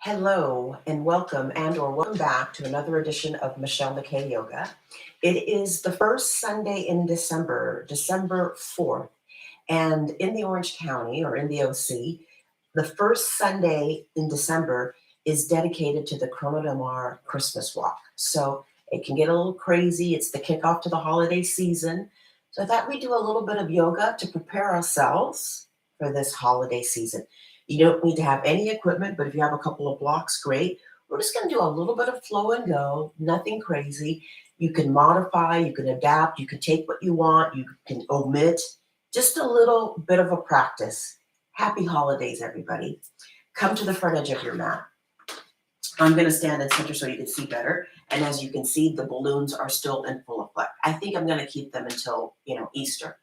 Hello and welcome back to another edition of Michelle McKay Yoga. It is the first Sunday in December, December 4th, and in the Orange County or in the OC, the first Sunday in December is dedicated to the Chrono Del Mar Christmas Walk. So it can get a little crazy. It's the kickoff to the holiday season. So I thought we'd do a little bit of yoga to prepare ourselves for this holiday season. You don't need to have any equipment, but if you have a couple of blocks, great. We're just going to do a little bit of flow and go, nothing crazy. You can modify, you can adapt, you can take what you want, you can omit, just a little bit of a practice. Happy holidays, everybody. Come to the front edge of your mat. I'm going to stand in center so you can see better. And as you can see, the balloons are still in full effect. I think I'm going to keep them until, Easter.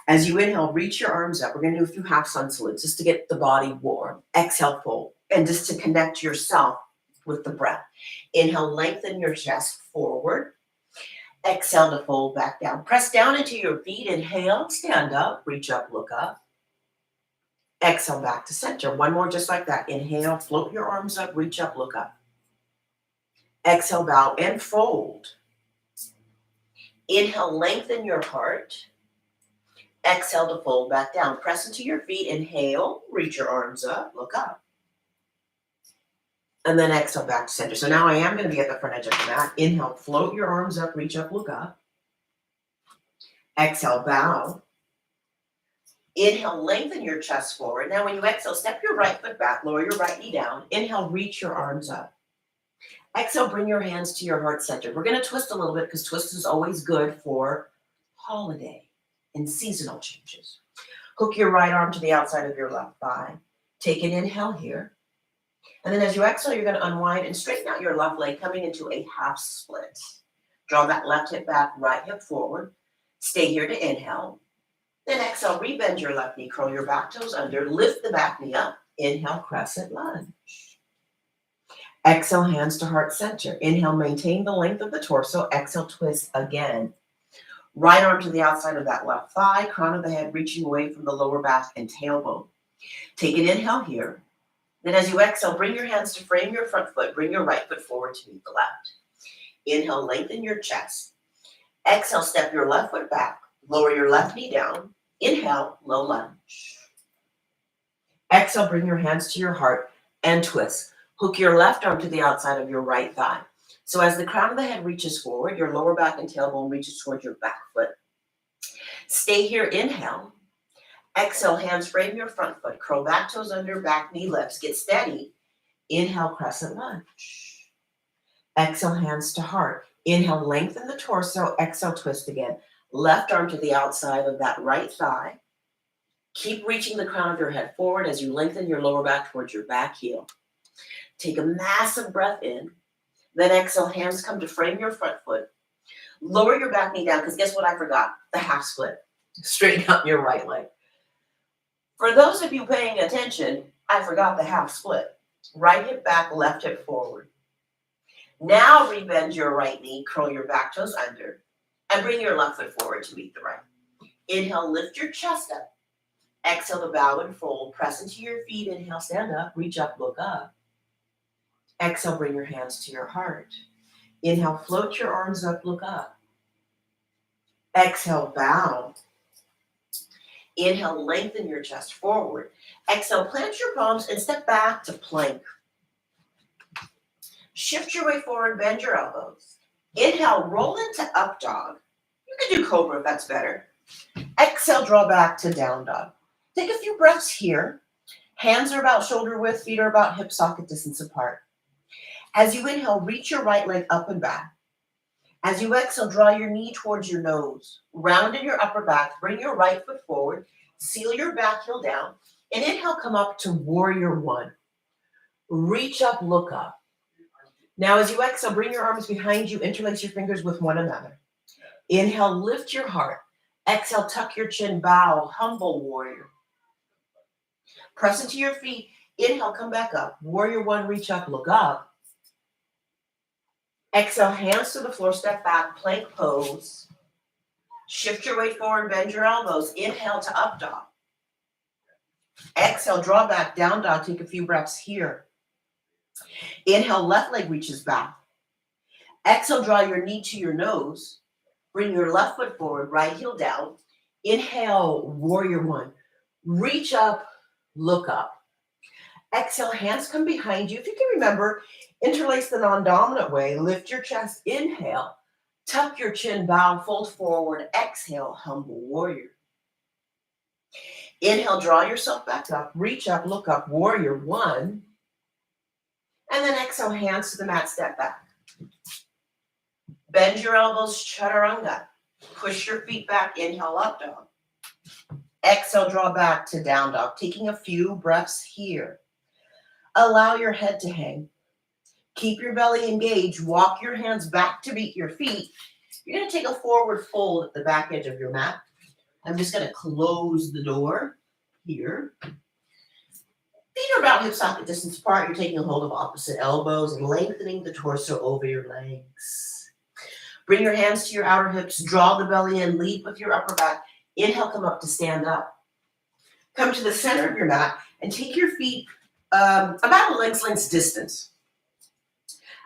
As you inhale, reach your arms up. We're going to do a few half sun salutes just to get the body warm. Exhale, fold. And just to connect yourself with the breath. Inhale, lengthen your chest forward. Exhale to fold back down. Press down into your feet. Inhale, stand up, reach up, look up. Exhale back to center. One more just like that. Inhale, float your arms up, reach up, look up. Exhale, bow and fold. Inhale, lengthen your heart. Exhale to fold back down. Press into your feet. Inhale, reach your arms up, look up. And then exhale back to center. So now I am going to be at the front edge of the mat. Inhale, float your arms up, reach up, look up. Exhale, bow. Inhale, lengthen your chest forward. Now when you exhale, step your right foot back, lower your right knee down. Inhale, reach your arms up. Exhale, bring your hands to your heart center. We're going to twist a little bit because twist is always good for holiday and seasonal changes. Hook your right arm to the outside of your left thigh. Take an inhale here. And then as you exhale, you're going to unwind and straighten out your left leg, coming into a half split. Draw that left hip back, right hip forward. Stay here to inhale. Then exhale, rebend your left knee, curl your back toes under, lift the back knee up. Inhale, crescent lunge. Exhale, hands to heart center. Inhale, maintain the length of the torso. Exhale, twist again. Right arm to the outside of that left thigh, crown of the head reaching away from the lower back and tailbone. Take an inhale here. Then as you exhale, bring your hands to frame your front foot. Bring your right foot forward to meet the left. Inhale, lengthen your chest. Exhale, step your left foot back. Lower your left knee down. Inhale, low lunge. Exhale, bring your hands to your heart and twist. Hook your left arm to the outside of your right thigh. So as the crown of the head reaches forward, your lower back and tailbone reaches towards your back foot. Stay here, inhale. Exhale, hands frame your front foot. Curl back toes under, back knee lifts. Get steady. Inhale, crescent lunge. Exhale, hands to heart. Inhale, lengthen the torso. Exhale, twist again. Left arm to the outside of that right thigh. Keep reaching the crown of your head forward as you lengthen your lower back towards your back heel. Take a massive breath in. Then exhale, hands come to frame your front foot. Lower your back knee down, because guess what I forgot? The half split. Straighten out your right leg. For those of you paying attention, I forgot the half split. Right hip back, left hip forward. Now rebend your right knee, curl your back toes under, and bring your left foot forward to meet the right. Inhale, lift your chest up. Exhale to bow and fold. Press into your feet. Inhale, stand up, reach up, look up. Exhale, bring your hands to your heart. Inhale, float your arms up, look up. Exhale, bow. Inhale, lengthen your chest forward. Exhale, plant your palms and step back to plank. Shift your way forward, bend your elbows. Inhale, roll into up dog. You can do cobra if that's better. Exhale, draw back to down dog. Take a few breaths here. Hands are about shoulder width, feet are about hip socket distance apart. As you inhale, reach your right leg up and back. As you exhale, draw your knee towards your nose. Round in your upper back, bring your right foot forward, seal your back heel down, and inhale, come up to warrior one. Reach up, look up. Now as you exhale, bring your arms behind you, interlace your fingers with one another. Inhale, lift your heart. Exhale, tuck your chin, bow, humble warrior. Press into your feet. Inhale, come back up. Warrior one, reach up, look up. Exhale, hands to the floor, step back, plank pose. Shift your weight forward, bend your elbows. Inhale to up dog. Exhale, draw back, down dog. Take a few breaths here. Inhale, left leg reaches back. Exhale, draw your knee to your nose. Bring your left foot forward, right heel down. Inhale, warrior one. Reach up, look up. Exhale, hands come behind you. If you can remember, interlace the non-dominant way. Lift your chest, inhale. Tuck your chin, bow, fold forward. Exhale, humble warrior. Inhale, draw yourself back up. Reach up, look up, warrior one. And then exhale, hands to the mat, step back. Bend your elbows, chaturanga. Push your feet back, inhale, up dog. Exhale, draw back to down dog. Taking a few breaths here. Allow your head to hang. Keep your belly engaged. Walk your hands back to meet your feet. You're going to take a forward fold at the back edge of your mat. I'm just going to close the door here. Feet are about hip socket distance apart. You're taking a hold of opposite elbows and lengthening the torso over your legs. Bring your hands to your outer hips. Draw the belly in. Lead with your upper back. Inhale, come up to stand up. Come to the center of your mat and take your feet about a leg's length distance.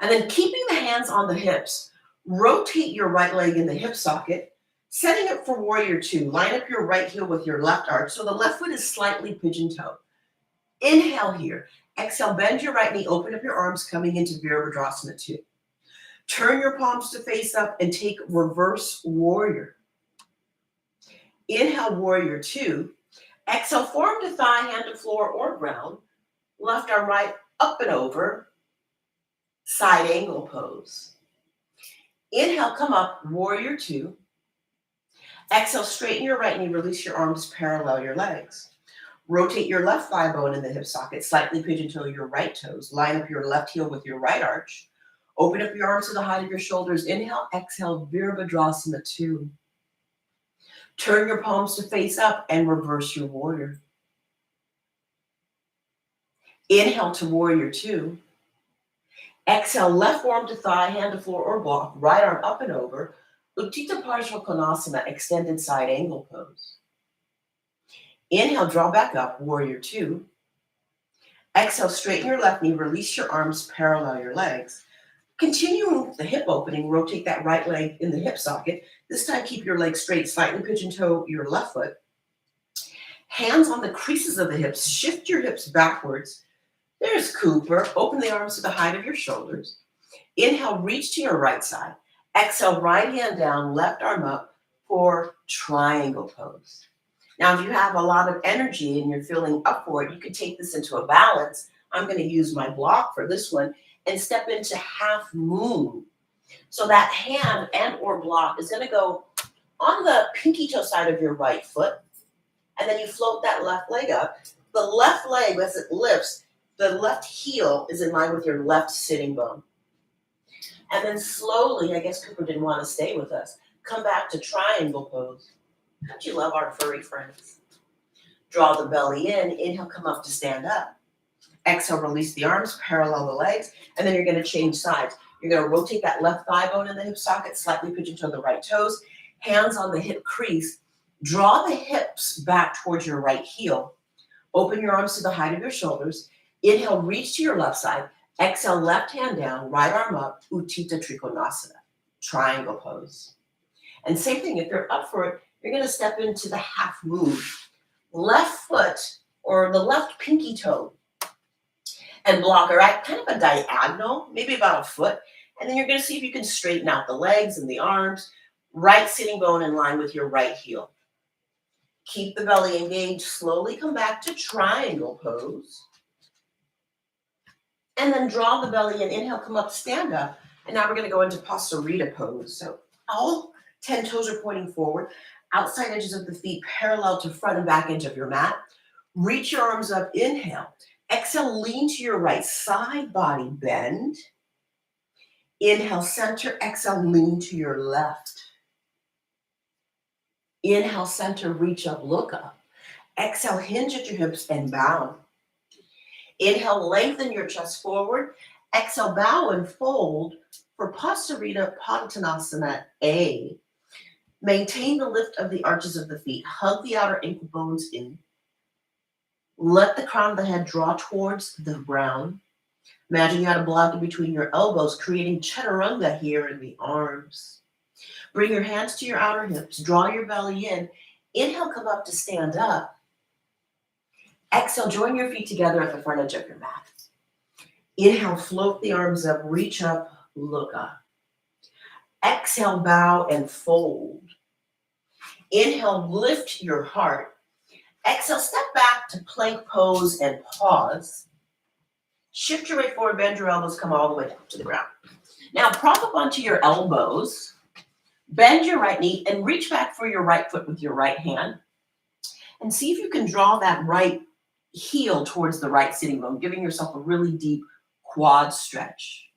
And then keeping the hands on the hips, rotate your right leg in the hip socket, setting up for warrior two. Line up your right heel with your left arch so the left foot is slightly pigeon-toed. Inhale here. Exhale, bend your right knee, open up your arms, coming into Virabhadrasana 2. Turn your palms to face up and take reverse warrior. Inhale, warrior two. Exhale, forearm to thigh, hand to floor or ground. Left arm right, up and over. Side angle pose. Inhale, come up, warrior two. Exhale, straighten your right knee, release your arms, parallel your legs. Rotate your left thigh bone in the hip socket, slightly pigeon toe your right toes. Line up your left heel with your right arch. Open up your arms to the height of your shoulders. Inhale, exhale, Virabhadrasana 2. Turn your palms to face up and reverse your warrior. Inhale to warrior two. Exhale, left forearm to thigh, hand to floor or block, right arm up and over. Utthita Parshva Konasana, extended side angle pose. Inhale, draw back up, warrior two. Exhale, straighten your left knee, release your arms, parallel your legs. Continuing with the hip opening, rotate that right leg in the hip socket. This time, keep your legs straight, slightly pigeon toe your left foot. Hands on the creases of the hips, shift your hips backwards. There's Cooper. Open the arms to the height of your shoulders. Inhale, reach to your right side. Exhale, right hand down, left arm up for triangle pose. Now, if you have a lot of energy and you're feeling up for it, you can take this into a balance. I'm going to use my block for this one and step into half moon. So that hand and or block is going to go on the pinky toe side of your right foot. And then you float that left leg up. The left leg, as it lifts, the left heel is in line with your left sitting bone. And then slowly, I guess Cooper didn't want to stay with us, come back to triangle pose. Don't you love our furry friends? Draw the belly in. Inhale, come up to stand up. Exhale, release the arms, parallel the legs, and then you're going to change sides. You're going to rotate that left thigh bone in the hip socket, slightly pigeon toe the right toes, hands on the hip crease. Draw the hips back towards your right heel. Open your arms to the height of your shoulders. Inhale, reach to your left side. Exhale, left hand down, right arm up, Utthita Trikonasana, triangle pose. And same thing, if you're up for it, you're going to step into the half moon. Left foot or the left pinky toe and block are at kind of a diagonal, maybe about a foot. And then you're going to see if you can straighten out the legs and the arms. Right sitting bone in line with your right heel. Keep the belly engaged. Slowly come back to triangle pose. And then draw the belly in. Inhale, come up, stand up. And now we're going to go into Pasarita pose. So all 10 toes are pointing forward. Outside edges of the feet parallel to front and back edge of your mat. Reach your arms up. Inhale. Exhale, lean to your right side, body bend. Inhale, center. Exhale, lean to your left. Inhale, center, reach up, look up. Exhale, hinge at your hips and bow. Inhale, lengthen your chest forward. Exhale, bow and fold for Pasarita Padottanasana A. Maintain the lift of the arches of the feet. Hug the outer ankle bones in. Let the crown of the head draw towards the ground. Imagine you had a block in between your elbows, creating chaturanga here in the arms. Bring your hands to your outer hips. Draw your belly in. Inhale, come up to stand up. Exhale, join your feet together at the front edge of your mat. Inhale, float the arms up, reach up, look up. Exhale, bow and fold. Inhale, lift your heart. Exhale, step back to plank pose and pause. Shift your weight forward, bend your elbows, come all the way down to the ground. Now prop up onto your elbows, bend your right knee, and reach back for your right foot with your right hand. And see if you can draw that right heel towards the right sitting bone, giving yourself a really deep quad stretch.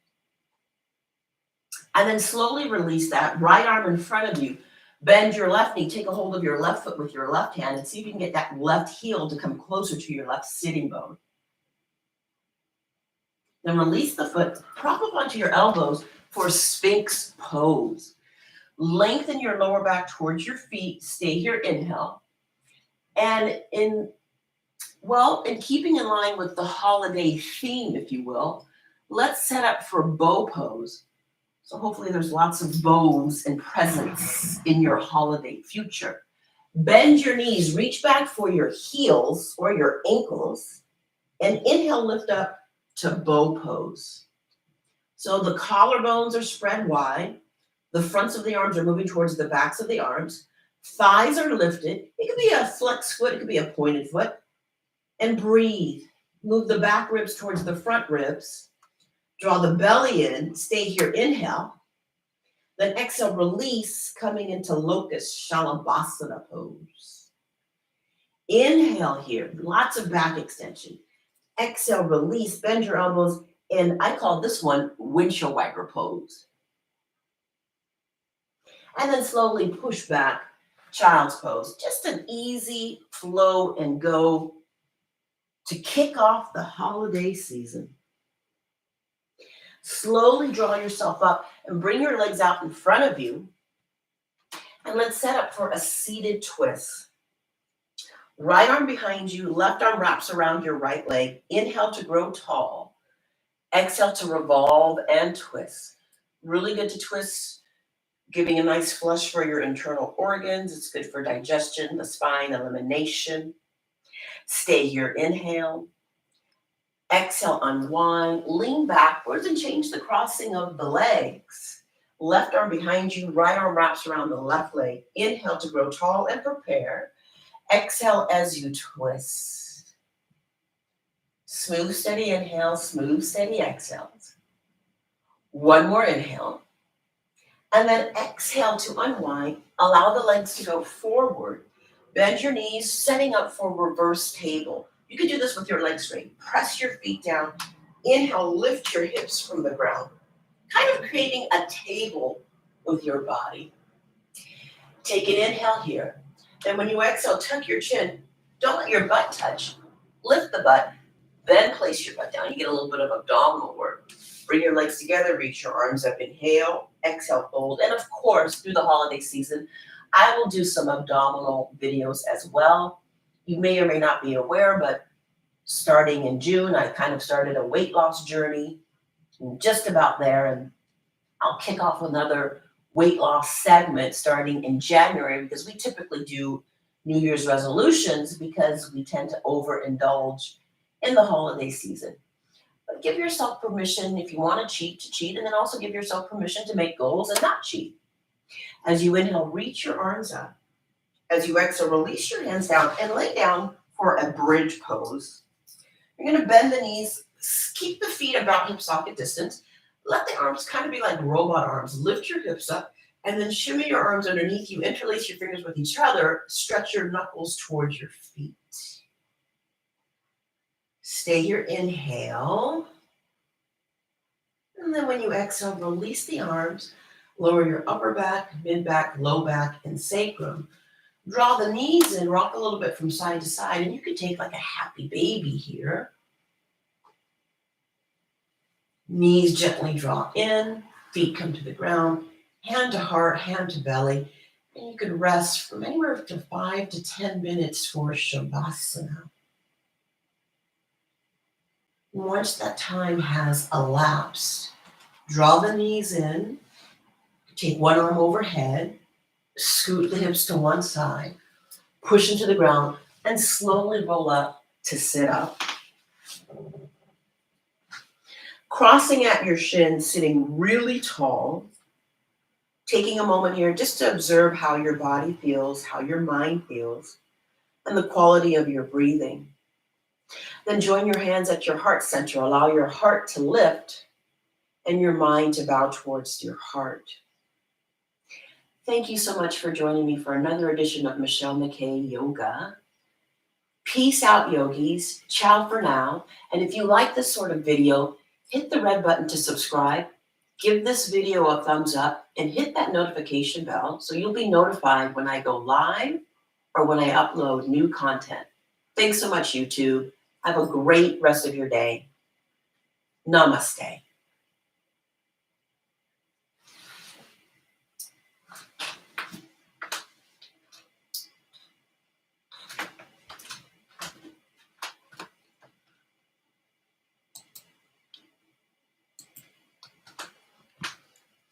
And then slowly release that right arm in front of you. Bend your left knee, take a hold of your left foot with your left hand, and see if you can get that left heel to come closer to your left sitting bone. Then release the foot, prop up onto your elbows for Sphinx pose. Lengthen your lower back towards your feet. Stay here, inhale. And in keeping in line with the holiday theme, if you will, let's set up for bow pose. So hopefully there's lots of bows and presents in your holiday future. Bend your knees, reach back for your heels or your ankles, and inhale, lift up to bow pose. So the collarbones are spread wide. The fronts of the arms are moving towards the backs of the arms. Thighs are lifted. It could be a flex foot. It could be a pointed foot. And breathe. Move the back ribs towards the front ribs. Draw the belly in. Stay here. Inhale. Then exhale, release, coming into locust shalabhasana pose. Inhale here. Lots of back extension. Exhale, release, bend your elbows. And I call this one windshield wiper pose. And then slowly push back, child's pose. Just an easy flow and go to kick off the holiday season. Slowly draw yourself up and bring your legs out in front of you. And let's set up for a seated twist. Right arm behind you, left arm wraps around your right leg. Inhale to grow tall. Exhale to revolve and twist. Really good to twist, giving a nice flush for your internal organs. It's good for digestion, the spine, elimination. Stay here, inhale. Exhale, unwind, lean backwards and change the crossing of the legs. Left arm behind you, right arm wraps around the left leg. Inhale to grow tall and prepare. Exhale as you twist. Smooth, steady inhale, smooth, steady exhales. One more inhale. And then exhale to unwind. Allow the legs to go forward. Bend your knees, setting up for reverse table. You can do this with your legs straight. Press your feet down. Inhale, lift your hips from the ground. Kind of creating a table with your body. Take an inhale here. Then when you exhale, tuck your chin. Don't let your butt touch. Lift the butt, then place your butt down. You get a little bit of abdominal work. Bring your legs together, reach your arms up. Inhale, exhale, fold. And of course, through the holiday season, I will do some abdominal videos as well. You may or may not be aware, but starting in June, I kind of started a weight loss journey. I'm just about there, and I'll kick off another weight loss segment starting in January, because we typically do New Year's resolutions because we tend to overindulge in the holiday season. But give yourself permission, if you want to cheat, and then also give yourself permission to make goals and not cheat. As you inhale, reach your arms up. As you exhale, release your hands down and lay down for a bridge pose. You're going to bend the knees, keep the feet about hip socket distance. Let the arms kind of be like robot arms. Lift your hips up and then shimmy your arms underneath you. Interlace your fingers with each other. Stretch your knuckles towards your feet. Stay here, inhale. And then when you exhale, release the arms. Lower your upper back, mid back, low back, and sacrum. Draw the knees in, rock a little bit from side to side, and you can take like a happy baby here. Knees gently draw in, feet come to the ground, hand to heart, hand to belly, and you can rest from anywhere to 5 to 10 minutes for Shavasana. Once that time has elapsed, draw the knees in, take one arm overhead, scoot the hips to one side, push into the ground, and slowly roll up to sit up. Crossing at your shins, sitting really tall, taking a moment here just to observe how your body feels, how your mind feels, and the quality of your breathing. Then join your hands at your heart center. Allow your heart to lift and your mind to bow towards your heart. Thank you so much for joining me for another edition of Michelle McKay Yoga. Peace out, yogis. Ciao for now. And if you like this sort of video, hit the red button to subscribe, give this video a thumbs up, and hit that notification bell so you'll be notified when I go live or when I upload new content. Thanks so much, YouTube. Have a great rest of your day. Namaste.